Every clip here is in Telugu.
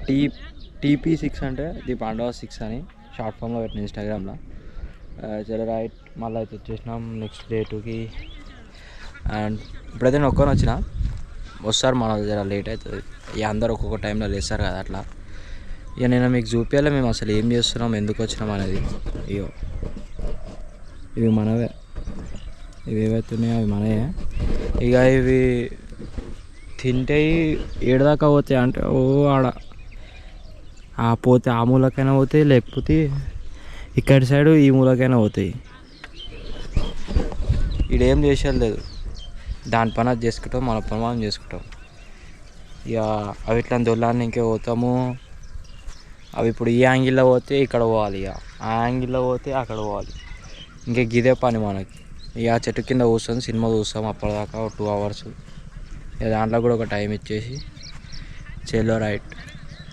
టీ TP6 అంటే ది పాండవ 6 అని షార్ట్ ఫామ్లో పెట్టిన ఇన్స్టాగ్రామ్లో. చలో రైట్, మళ్ళీ అయితే వచ్చేసినాం నెక్స్ట్ డే 2కి. అండ్ ఇప్పుడైతే నేను ఒక్కని వచ్చిన, వస్తారు మన జర లేట్ అవుతుంది. ఇక అందరు ఒక్కొక్క టైంలో లేస్తారు కదా అట్లా. ఇక నేను మీకు చూపించాలి మేము అసలు ఏం చేస్తున్నాం, ఎందుకు వచ్చినాం అనేది. ఇగో ఇవి మనవే, ఇవి ఏవైతే ఉన్నాయో అవి మనవే. ఇక ఇవి తింటే 7 దాకా పోతాయి అంటే ఆడ పోతే ఆ మూలకైనా పోతాయి, లేకపోతే ఇక్కడి సైడు ఈ మూలకైనా పోతాయి. ఈడేం చేసేది లేదు, దాని పని అది చేసుకుంటాం, మన పని మనం చేసుకుంటాం. ఇక అవి ఇట్లా దొల్లాన్ని ఇంకే పోతాము. అవి ఇప్పుడు ఈ యాంగిల్లో పోతే ఇక్కడ పోవాలి, ఇక ఆ యాంగిల్లో పోతే అక్కడ పోవాలి. ఇంకా గిదే పని మనకి. ఇక చెట్టు కింద కూర్చొని సినిమా చూస్తాం అప్పటిదాకా 2 hours. ఇక దాంట్లో కూడా ఒక టైం ఇచ్చేసి చెల్లో రైట్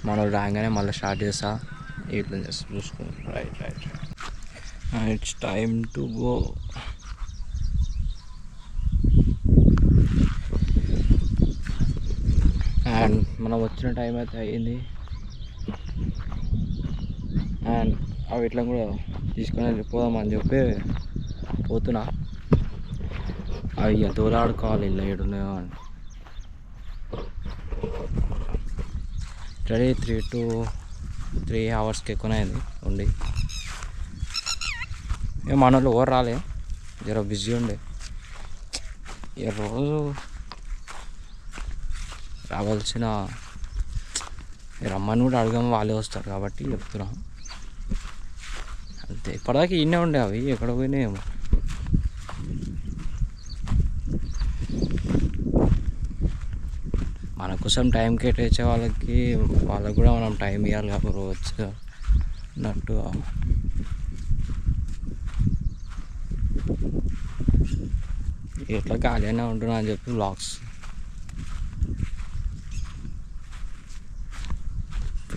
మనం రాగానే మళ్ళీ స్టార్ట్ చేస్తా. ఇట్లా చేస్తా చూసుకుని right. It's time to go. And మనం వచ్చిన టైం అయితే అయ్యింది. అండ్ అవి ఇట్లా కూడా తీసుకొని వెళ్ళిపోదామని చెప్పి పోతున్నా. అవి ఇక దూలాడుకోవాలి, ఇల్లు ఏడున్నాయో అని. రెడీ 3 hours ఎక్కువనే అయింది ఉండి. ఇక మన వాళ్ళు ఎవరు రాలే, జర బిజీ ఉండే. ఇక రోజు రావాల్సిన రమ్మని కూడా అడగము, వాళ్ళే వస్తారు కాబట్టి చెప్తున్నా అంతే. ఇప్పటిదాకా ఈయనే ఉండే, అవి ఎక్కడ పోయినాయేమో. మన కోసం టైం కేటాయించే వాళ్ళకి కూడా మనం టైం ఇవ్వాలి కాబట్టి రోజు అన్నట్టు. ఎట్లా ఖాళీగానే ఉంటున్నా అని చెప్పి వ్లాగ్స్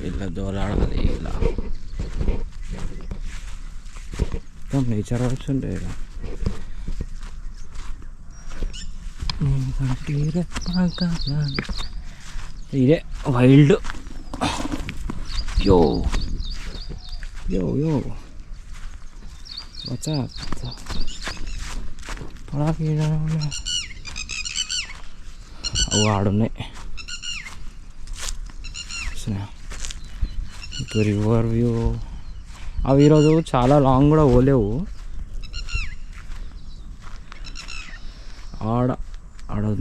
ఇలా దోలాడాలి. ఇలా నేచర్ వచ్చుండే ఇదే వైల్డ్. యో వచ్చా పొలాకి అవి ఆడున్నాయి. ఇప్పుడు రివర్ వ్యూ అవి ఈరోజు చాలా లాంగ్ కూడా పోలేవు. ఆడ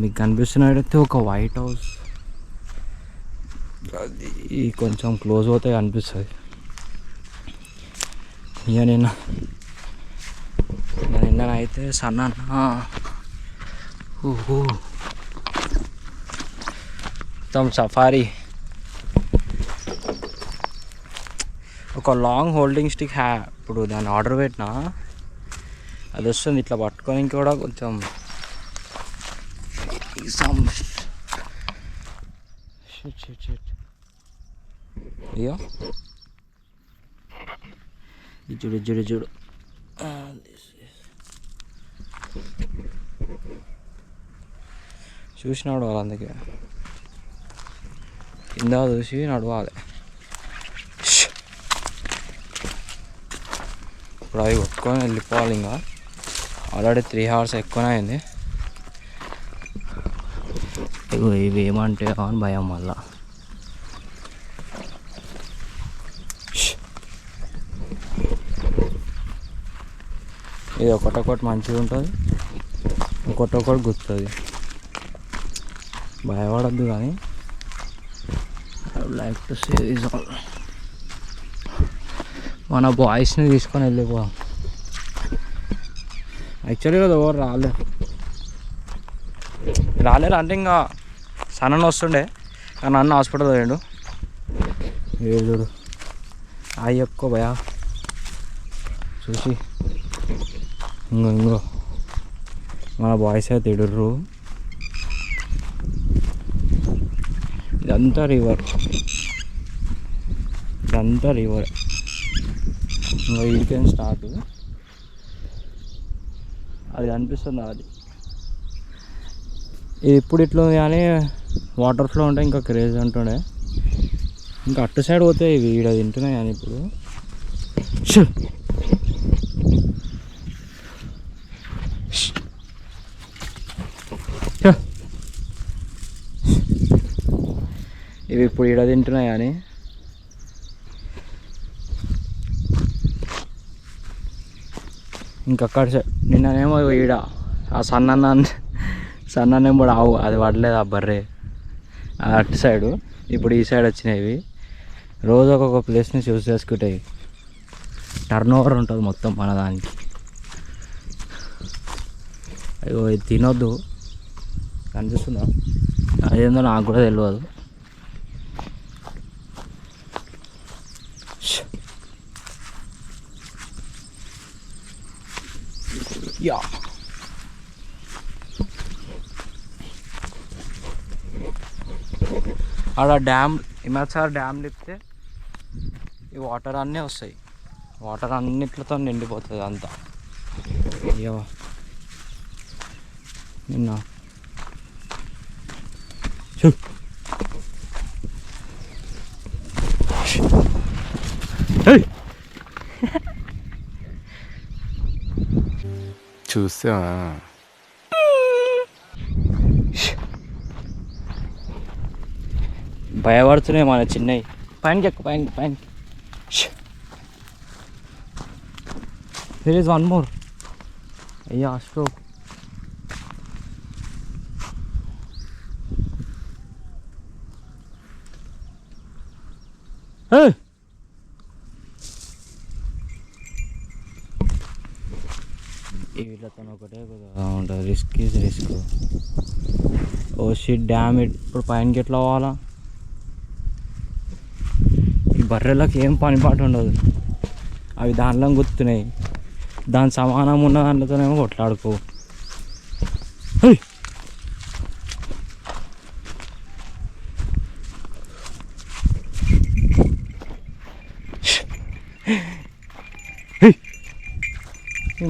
మీకు కనిపిస్తున్నట్టయితే ఒక వైట్ హౌస్, అది కొంచెం క్లోజ్ అవుతాయి అనిపిస్తుంది. ఇక నిన్ననైతే సన్న మొత్తం సఫారీ. ఒక లాంగ్ హోల్డింగ్ స్టిక్ ఇప్పుడు దాన్ని ఆర్డర్ పెట్టినా, అది వస్తుంది ఇట్లా పట్టుకోనికి కూడా కొంచెం అయ్యో చూడు చూసి నడవాలి, అందుకే కింద చూసి నడవాలి. ఇప్పుడు అవి కొట్టుకొని వెళ్ళిపోవాలి. ఇంకా ఆల్రెడీ 3 hours ఎక్కువనే అయింది. ఇవి ఏమంటే అని భయం మళ్ళా. ఇది ఒకటొకటి మంచిగా ఉంటుంది, ఒకటొకటి గుర్తుంది. భయపడద్దు కానీ I would like to say this all. మన బాయ్స్ని తీసుకొని వెళ్ళిపోదాం. యాక్చువల్గా ఎవరు రాలేరు అంటే ఇంకా సన్న వస్తుండే, కానీ అన్న హాస్పిటల్ పోయాడు. చూడు అయ్యక్కో భయా చూసి ఇంకో మన బాయ్స్ అయితే తిడుర్రు. ఇదంతా రివర్ ఇంకా వీడికేం స్టార్ట్. అది అనిపిస్తుంది. అది ఇప్పుడు ఇట్లా ఉంది కానీ వాటర్ ఫ్లో ఉంటే ఇంకా క్రేజ్ ఉంటుండే. ఇంకా అటు సైడ్ పోతే ఇవి ఈడ తింటున్నాయి కానీ ఇప్పుడు ఇవి ఇప్పుడు ఈడ తింటున్నాయి కానీ ఇంకక్కడ సైడ్ నిన్ననేమో ఈడ ఆ సన్ననేమో ఆవు అది పడలేదు ఆ బర్రె అటు సైడు. ఇప్పుడు ఈ సైడ్ వచ్చినాయి. రోజు ఒక్కొక్క ప్లేస్ని చూస్ చేసుకుంటాయి. టర్న్ ఓవర్ ఉంటుంది మొత్తం మన దానికి. అయ్యో ఇది తినొద్దు కనిపిస్తుందా? అదేందో నాకు కూడా తెలియదు. యా ఆడ డ్యామ్ హిమాచార్ డ్యామ్ తిప్పితే ఈ వాటర్ అన్నీ వస్తాయి. వాటర్ అన్నిట్లతో నిండిపోతుంది అంతా. అయ్యో నిన్న చూసా భయపడుతున్నాయి మన చిన్నవి. పైనకి ఎక్కువ పైన there is one more. అయ్యా స్ట్రోక్. వీళ్ళతో ఒకటే ఉంటుంది. Risk is risk. Oh shit damn ఇప్పుడు పైనకి ఎట్లా పోవాలా? ఈ బర్రెలకు ఏం పని పాటు ఉండదు. అవి దానిలో గుర్తున్నాయి. దాని సమానం ఉన్న దాంట్లోనేమో కొట్లాడుకో.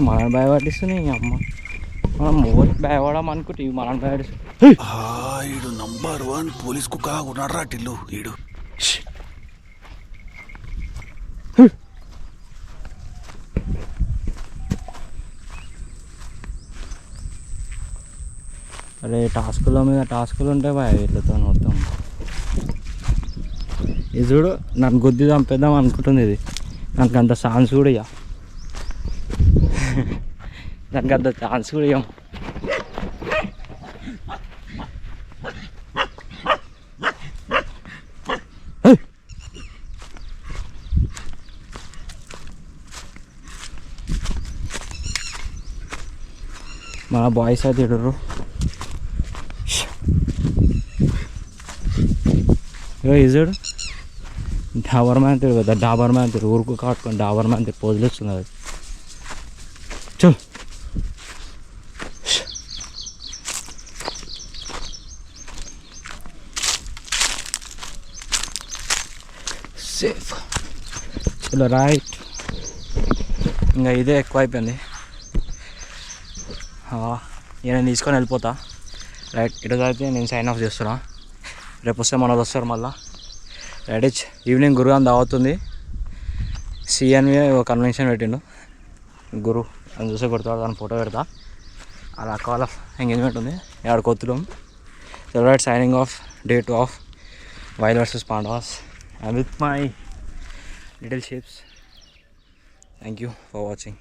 మనల్ని భయపడిస్తున్నాయి. అమ్మ మనం మోరికి భయపడడం అనుకుంటే ఇవి మనల్ని భయపడిస్తున్నాయి. ఈడు నంబర్ 1 పోలీస్ కుక్క ఉన్నాడు రా టిల్లు ఈడు. అరే టాస్కుల మీద టాస్కులు ఉంటాయి బాయ్ వీళ్ళతో మొత్తం. ఇది చూడు నన్ను గుద్ది చంపేద్దాం అనుకుంటుంది ఇది. నాకు అంత ఛాన్స్ కూడా ఇయ్య. దానికి అంత ఛాన్స్ కూడా ఇయ్యం. మన బాయ్స్ అయితే తిడరు. ఇజుడు డాబర్ మ్యాన్ తిరుగు కదా. డాబర్ మ్యాన్ తిరుగు ఊరుకు కాటుకొని డాబర్ మ్యాన్ తిరుగు పోజులు వస్తుంది అది. చల్ సేఫ్. చలో రైట్. ఇంకా ఇదే ఎక్కువ అయిపోయింది. నేను తీసుకొని వెళ్ళిపోతా. రైట్ ఇటు అయితే నేను సైన్ ఆఫ్ చేస్తున్నా. రేపు వస్తే మనది వస్తారు మళ్ళీ. రైట్ ఈవినింగ్ గురు అని దావతుంది. సిఎన్వి ఒక కన్వెన్షన్ పెట్టిండు గురు అని చూసే కొడతాడు. దాని ఫోటో పెడతా. అలా కాల్ ఆఫ్ ఎంగేజ్మెంట్ ఉంది 2 కొత్తులు. Right signing off day 2 of wild versus pandas and with my little ships. Thank you for watching.